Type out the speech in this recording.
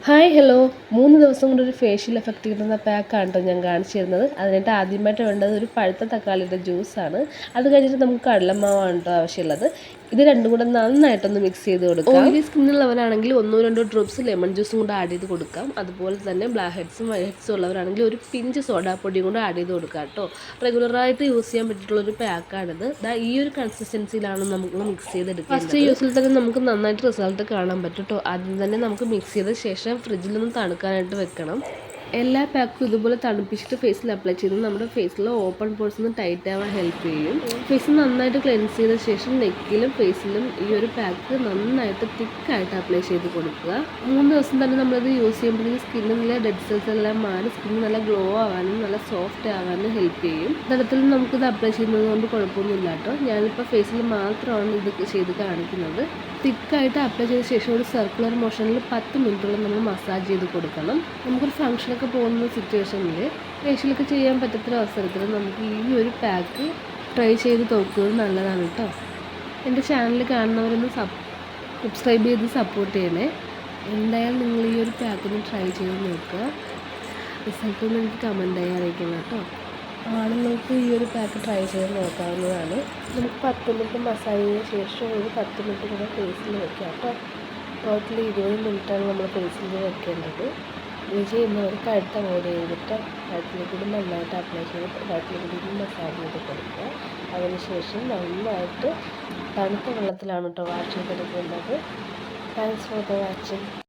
Hi hello 3 ദിവസം കൊണ്ട് ഒരു ഫേഷ്യൽ എഫക്റ്റ് കിട്ടുന്ന പാക്കാണ് കേട്ടോ ഞാൻ കാണിച്ചു തരുന്നത്. അതിനായിട്ട് ആദ്യമായിട്ട് വേണ്ടത് ഒരു പഴുത്ത തക്കാളിയുടെ ജ്യൂസാണ്. അത് കഴിഞ്ഞിട്ട് നമുക്ക് കടലമാവാണ് കേട്ടോ ആവശ്യമുള്ളത്. ഇത് രണ്ടും കൂടെ നന്നായിട്ടൊന്ന് മിക്സ് ചെയ്ത് കൊടുക്കാം. ഓയിലി സ്കിന്നുള്ളവരാണെങ്കിൽ 1-2 ഡ്രോപ്സ് ലെമൺ ജ്യൂസും കൂടെ ആഡ് ചെയ്ത് കൊടുക്കാം. അതുപോലെ തന്നെ ബ്ലാക്ക് ഹെഡ്സും വൈറ്റ് ഹെഡ്സും ഉള്ളവരാണെങ്കിൽ ഒരു പിഞ്ച് സോഡാപ്പൊടിയും കൂടെ ആഡ് ചെയ്ത് കൊടുക്കാം കേട്ടോ. റെഗുലറായിട്ട് യൂസ് ചെയ്യാൻ പറ്റിയിട്ടുള്ളൊരു പാക്കാണിത്. ഈ ഒരു കൺസിസ്റ്റൻസിയിലാണ് നമുക്ക് മിക്സ് ചെയ്തെടുക്കുന്നത്. ഫസ്റ്റ് യൂസിൽ തന്നെ നമുക്ക് നന്നായിട്ട് റിസൾട്ട് കാണാൻ പറ്റും കേട്ടോ. ആദ്യം തന്നെ നമുക്ക് മിക്സ് ചെയ്ത ശേഷം ഫ്രിഡ്ജിലൊന്ന് തണുക്കാനായിട്ട് വെക്കണം. എല്ലാ പാക്കും ഇതുപോലെ തണുപ്പിച്ചിട്ട് ഫേസിൽ അപ്ലൈ ചെയ്ത് നമ്മുടെ ഫേസിൽ ഓപ്പൺ പോർസ് ഒന്ന് ടൈറ്റ് ആവാൻ ഹെൽപ്പ് ചെയ്യും. ഫേസ് നന്നായിട്ട് ക്ലെൻസ് ചെയ്ത ശേഷം നെക്കിലും ഫേസിലും ഈ ഒരു പാക്ക് നന്നായിട്ട് തിക്കായിട്ട് അപ്ലൈ ചെയ്ത് കൊടുക്കുക. 3 ദിവസം തന്നെ നമ്മളിത് യൂസ് ചെയ്യുമ്പോഴത്തേക്കും സ്കിന്നിലെ ഡെഡ് സെൽസ് എല്ലാം മാറി സ്കിൻ നല്ല ഗ്ലോ ആവാനും നല്ല സോഫ്റ്റ് ആവാനും ഹെൽപ്പ് ചെയ്യും. തരത്തിൽ നമുക്കിത് അപ്ലൈ ചെയ്യുന്നത് കൊണ്ട് കുഴപ്പമൊന്നുമില്ല കേട്ടോ. ഞാനിപ്പോൾ ഫേസിൽ മാത്രമാണ് ഇത് ചെയ്ത് കാണിക്കുന്നത്. തിക്കായിട്ട് അപ്ലൈ ചെയ്ത ശേഷം ഒരു സർക്കുലർ മോഷനിൽ 10 മിനിറ്റോളം നമ്മൾ മസാജ് ചെയ്ത് കൊടുക്കണം. നമുക്കൊരു ഫംഗ്ഷനൊക്കെ പോകുന്ന സിറ്റുവേഷനിൽ ഫേഷ്യലൊക്കെ ചെയ്യാൻ പറ്റാത്തൊരു അവസരത്തിൽ നമുക്ക് ഈ ഒരു പാക്ക് ട്രൈ ചെയ്ത് നോക്കുന്നത് നല്ലതാണ് കേട്ടോ. എൻ്റെ ചാനൽ കാണുന്നവരൊന്ന് സബ്സ്ക്രൈബ് ചെയ്ത് സപ്പോർട്ട് ചെയ്യണേ. എന്തായാലും നിങ്ങൾ ഈ ഒരു പാക്കൊന്ന് ട്രൈ ചെയ്ത് നോക്കുക. റിസൾട്ടൊന്നും എനിക്ക് കമൻറ്റായി അറിയിക്കണം കേട്ടോ. ആണുങ്ങൾക്ക് ഈ ഒരു പാക്ക് ട്രൈ ചെയ്ത് നോക്കാവുന്നതാണ്. നമുക്ക് 10 മിനിറ്റ് മസാജ് ചെയ്ത ശേഷം ഒരു 10 മിനിറ്റ് കൂടെ ഫേസിൽ വെക്കാം കേട്ടോ. ടോട്ടൽ 20 മിനിറ്റാണ് നമ്മൾ ഫേസിൽ വെക്കേണ്ടത്. യൂസ് ചെയ്യുന്നവർ കഴുത്ത് അവോയ്ഡ് ചെയ്തിട്ട് കഴുത്തിൽ കൂടി നന്നായിട്ട് അപ്ലൈ ചെയ്ത് കഴുത്തിൽ കൂടി മസാജ് ചെയ്ത് കൊടുക്കുക. അതിനുശേഷം നന്നായിട്ട് തണുത്ത വെള്ളത്തിലാണ് കേട്ടോ വാഷ് ചെയ്തെടുക്കേണ്ടത്. Thanks for the watching.